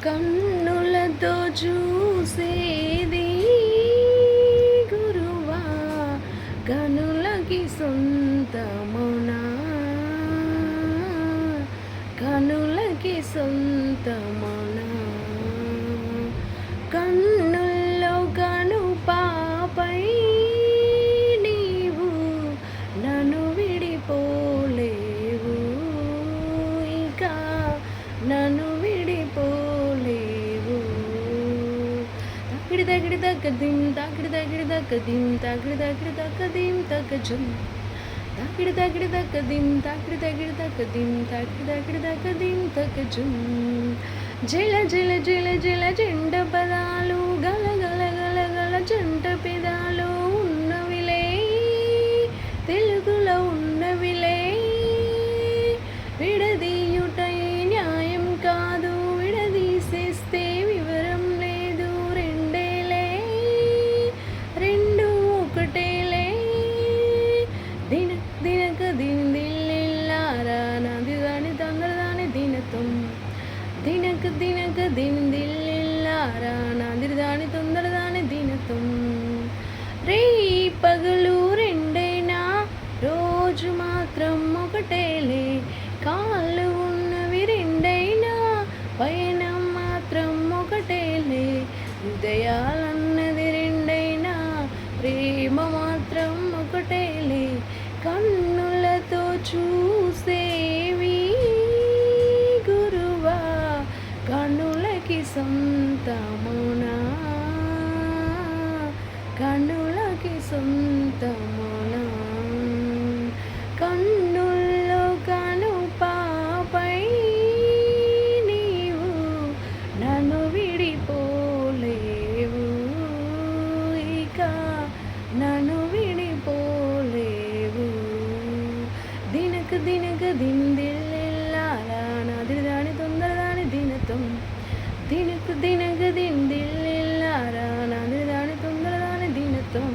కన్నులతో చూసేది గురువా కనులకి సొంతమునా కనులకి సొంతమునా కన్నుల్లో కను పాపై నీవు నన్ను విడిపోలేవు ఇంకా నన్ను విడిపోలేవు తాకిడి తగ్గదిం తాకిడి తగ్గదిం తాకిడి తగ్గదిం తగ్గజం తాకిడి తగ్గదిం తాకిడి తగ్గదిం తాకిడి తగ్గదిం తగ్గజం జల జల జల జల జంట పదాలు గల గల గల గల జంట పెదాలు ఉన్నవిలే తెలుగులో ఉన్నవిలే విడదీయుటై న్యాయం కాదు విడదీసేస్తే వివరం లేదు రెండేలే రెండు ఒకటేలే దిన దినక దిల్లారా నాది దాని తొందరదాని దినతం దినక దినక దిల్లారా నాది దాని తొందరదాని దినతం రే పగలు రెండైనా రోజు మాత్రం ఒకటేలే కాళ్ళు ఉన్నవి రెండైనా పయనం మాత్రం ఒకటేలే హృదయాలన్నది రెండైనా ప్రేమ మాత్రం ఒకటేలే కన్నులతో చూసేవి గురువా కన్నులకి సొంతమునా కన్నులకి సొంతమునా కన్నుల్లో కను పాపై నీవు నన్ను విడిపోలేవు ఇక నన్ను విడిపోలేవు దినక దినక దిల్లారా నాది దాని తొందరదాని దినతం దినక దినక దిల్లారా నాది దాని తొందరదాని దినతం